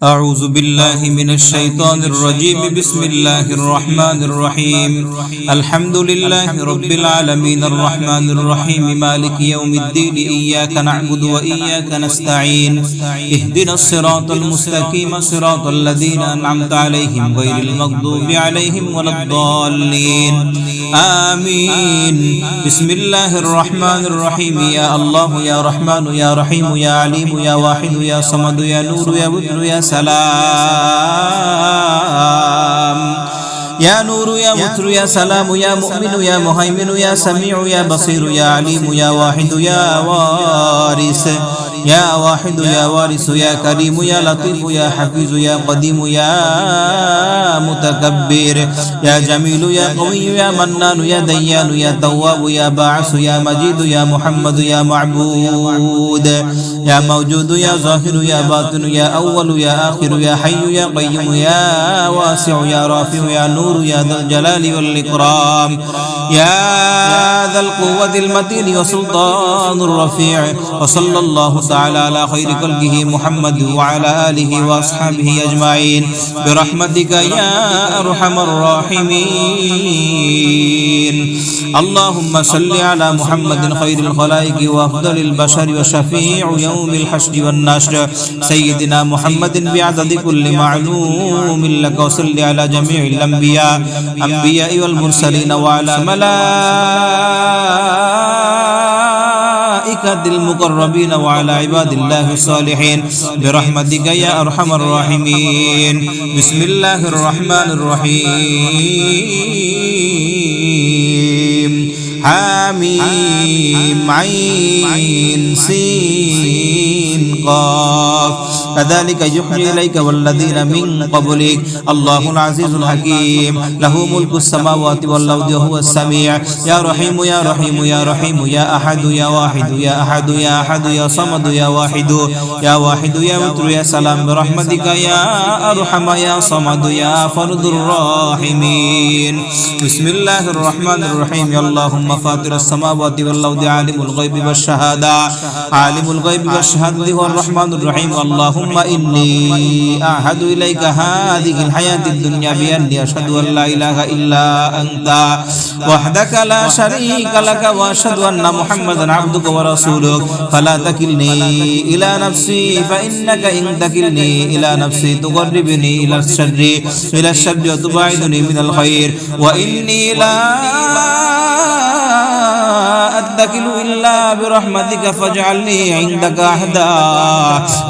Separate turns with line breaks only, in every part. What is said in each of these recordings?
أعوذ بالله من الشيطان الرجيم بسم الله الرحمن الرحيم الحمد لله رب العالمين الرحمن الرحيم مالك يوم الدين إياك نعبد وإياك نستعين اهدنا الصراط المستقيم صراط الذين أنعمت عليهم غير المغضوب عليهم ولا الضالين آمين بسم الله الرحمن الرحيم يا الله يا رحمن يا رحيم يا عليم يا واحد يا صمد يا نور يا بدر يا سلام يا نور يا متر يا سلام يا مؤمن يا مهيمن يا سميع يا بصير يا عليم يا واحد يا وارث يا واحد يا وارث يا كريم يا لطيف يا حفيظ يا قديم يا متكبر يا جميل يا قوي يا منان يا ديان يا تواب يا باعث يا مجيد يا محمد يا معبود يا موجود يا ظاهر يا باطن يا أول يا آخر يا حي يا قيوم يا واسع يا رافع يا نور يا ذا الجلال والإكرام يا ذا القوة المتين وسلطان الرفيع وصلى الله تعالى على خير خلقه محمد وعلى آله وأصحابه أجمعين برحمتك يا أرحم الراحمين اللهم صل على محمد خير الخلائق وأفضل البشر وشفيع يوم الحشر والنشر سيدنا محمد بعدد كل معلوم لك وصل على جميع الأنبياء والمرسلين وعلى ملائكة المقربين وعلى عباد الله الصالحين برحمتك يا أرحم الراحمين بسم الله الرحمن الرحيم حميم عين سين قاف كذلك يحيي إليك والذين من قبلك الله العزيز الحكيم له ملك السماوات والأرض وهو السميع يا رحيم يا رحيم يا رحيم يا أحد يا واحد يا أحد يا أحد يا صمد يا واحد يا واحد يا متر يا سلام برحمتك يا أرحم يا صمد يا فرد الراحمين بسم الله الرحمن الرحيم يا اللهم فاطر السماوات والأرض عالم الغيب والشهادة عالم الغيب والشهادة هو الرحمن الرحيم اللهم إني أعهد إليك هذه الحياة الدنيا بأني أشهد أن لا إله إلا أنت وحدك لا شريك لك وأشهد أن محمدا عبدك ورسولك فلا تكلني إلى نفسي فإنك إن تكلني إلى نفسي تقربني إلى الشر وتبعدني من الخير وإني لا أتكل إلا برحمتك فاجعلني عندك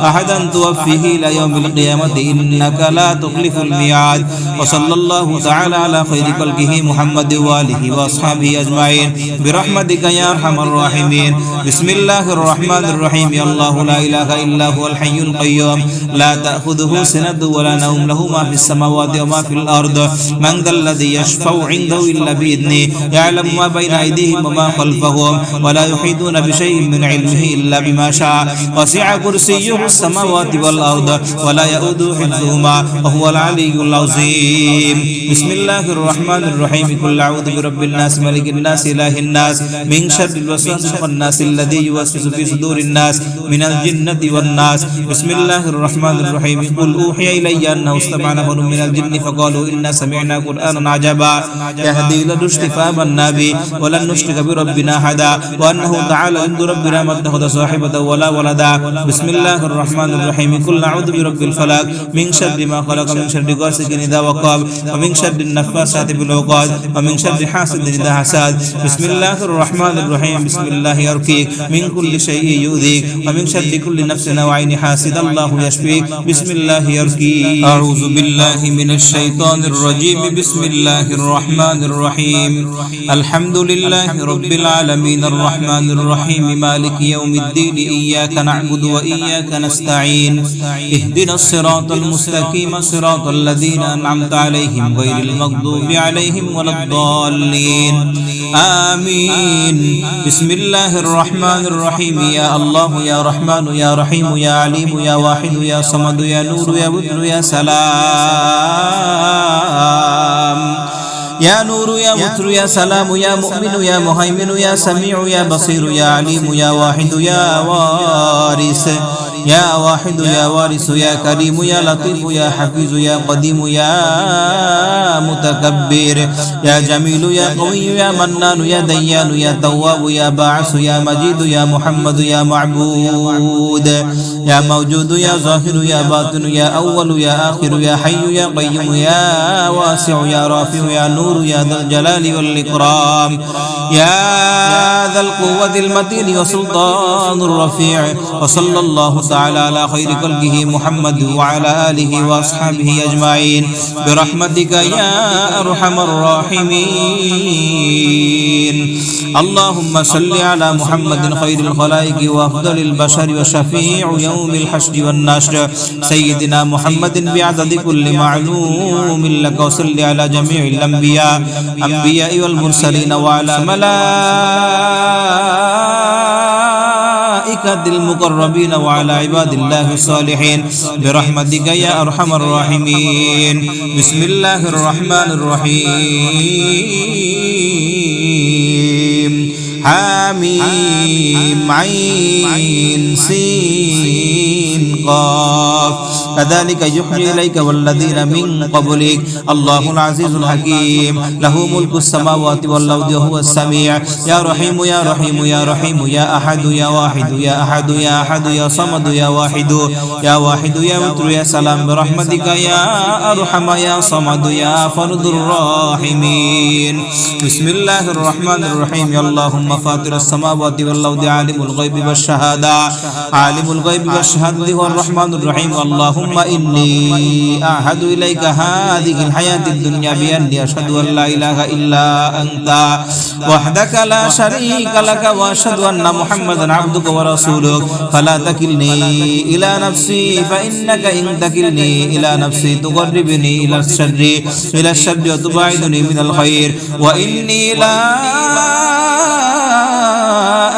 أحدا توفيه إلى يوم القيامة إنك لا تخلف الميعاد وصلى الله تعالى على خير خلقه محمد وآله وأصحابه أجمعين برحمتك يا أرحم الراحمين بسم الله الرحمن الرحيم يا الله لا إله إلا هو الحي القيوم لا تأخذه سنة ولا نوم له ما في السماوات وما في الأرض من ذا الذي يشفع عنده إلا بإذنه يعلم ما بين أيديهم وما خلفهم ولا يحيطون بشيء من علمه إلا بما شاء وسع كرسيه السماوات والأرض ولا يؤوده حفظهما وهو العلي العظيم بسم الله الرحمن الرحيم قل أعوذ برب الناس ملك الناس إله الناس من شر الوسواس الخناس الذي يوسوس في صدور الناس من الجنة والناس بسم الله الرحمن الرحيم قل أوحي إلي أنه استمع نفر من الجن فقالوا إنا سمعنا قرآنا عجبا يهدي إلى الرشد فآمنا به ولن نشرك بربنا أحدا وأنه تعالى عند ربنا ما اتخذ صاحبة ولا ولدا بسم الله الرحمن الرحيم قل أعوذ برب الفلق من شر ما خلق من شر غاسق إذا وقب ومن شر النفاثات في العقد ومن شر حاسد إذا حسد بسم الله الرحمن الرحيم بسم الله يرقيك من كل شيء يؤذيك ومن شر كل نفس وعين حاسد الله يشفيك بسم الله يرقيك أعوذ بالله من الشيطان الرجيم بسم الله الرحمن الرحيم الحمد لله رب العالمين الرحمن الرحيم مالك يوم الدين إياك نعبد وإياك نستعين اهدنا الصراط المستقيم صراط الذين أنعمت عليهم غير المغضوب عليهم ولا الضالين آمين بسم الله الرحمن الرحيم يا الله يا رحمن يا رحيم يا عليم يا واحد يا صمد يا نور يا بدر يا سلام يا نور يا متر يا سلام يا مؤمن يا مهيمن يا سميع يا بصير يا عليم يا واحد يا وارث يا واحد يا وارث يا كريم يا لطيف يا حفيظ يا قديم يا متكبر يا جميل يا قوي يا منان يا ديان يا تواب يا باعث يا مجيد يا محمد يا معبود يا موجود يا ظاهر يا باطن يا أول يا آخر يا حي يا قيوم يا واسع يا رافع يا نور يا ذا الجلال والإكرام يا ذا القوة المتين وسلطان الرفيع. وصلى الله تعالى على خير خلقه محمد وعلى آله وأصحابه أجمعين برحمتك يا أرحم الراحمين. اللهم صل على محمد خير الخلائق وأفضل البشر وشفيع يوم الحشر والنشر سيدنا محمد بعدد كل معلوم لك. وصل على جميع الأنبياء والمرسلين وعلى ملائكة المقربين وعلى عباد الله الصالحين برحمتك يا أرحم الراحمين. بسم الله الرحمن الرحيم. حميم عين سين قاف كذلك يحيي إليك والذين من قبلك الله العزيز الحكيم له ملك السماوات والأرض وهو السميع. يا رحيم يا رحيم يا رحيم يا أحد يا واحد يا أحد يا أحد يا صمد يا واحد يا واحد يا متر يا سلام برحمتك يا أرحم يا صمد يا فرد الراحمين. بسم الله الرحمن الرحيم. اللهم فاطر السماوات والأرض عالم الغيب والشهادة عالم الغيب والشهادة هو الرحمن الرحيم. اللهم إني أعهد إليك هذه الحياة الدنيا بأني أشهد أن لا إله إلا أنت وحدك لا شريك لك وأشهد أن محمدا عبدك ورسولك فلا تكلني إلى نفسي فإنك إن تكلني إلى نفسي تقربني إلى الشر وتبعدني من الخير وإني لا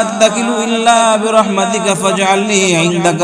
أتكل إلا برحمتك فاجعلني عندك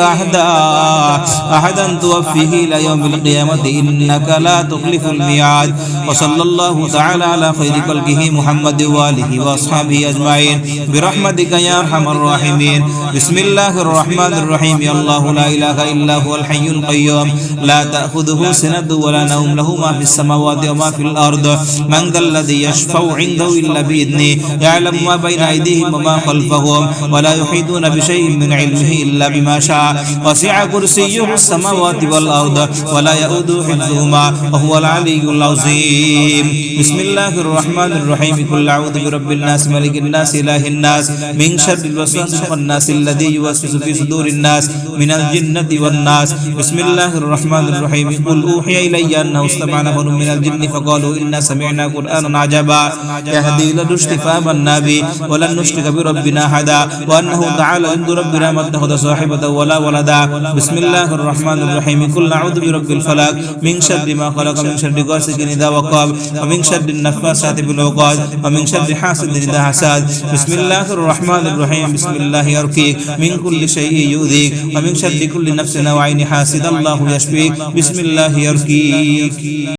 أحدا توفيه إلى يوم القيامة إنك لا تخلف الميعاد. وصلى الله تعالى على خير خلقه محمد وآله وأصحابه أجمعين برحمتك يا أرحم الراحمين. بسم الله الرحمن الرحيم. الله لا إله إلا هو الحي القيوم لا تأخذه سنة ولا نوم له ما في السماوات وما في الأرض من ذا الذي يشفع عنده إلا بإذنه يعلم ما بين أيديهم وما خلفهم ولا يحيطون بشيء من علمه إلا بما شاء وسع كرسيه السماوات والأرض ولا يؤوده حفظهما وهو العلي العظيم. بسم الله الرحمن الرحيم. قل أعوذ برب الناس ملك الناس إله الناس من شر الوسواس الخناس الذي يوسوس في صدور الناس من الجنة والناس. بسم الله الرحمن الرحيم. قل أوحي إلي أنه استمع نفر من الجن فقالوا إنا سمعنا قرآنا عجبا يهدي إلى الرشد فآمنا به ولن نشرك بربنا أحدا وأنه تعالى عند ربنا ما اتخذ صاحبة ولا ولدا. بسم الله الرحمن الرحيم. قل أعوذ برب الفلق من شر ما خلق من شر غاسق إذا وقب ومن شر النفاثات في العقد ومن شر حاسد إذا حسد. بسم الله الرحمن الرحيم. بسم الله يرقيك من كل شيء يؤذيك ومن شر كل نفس وعين حاسد الله يشفيك. بسم الله يرقيك.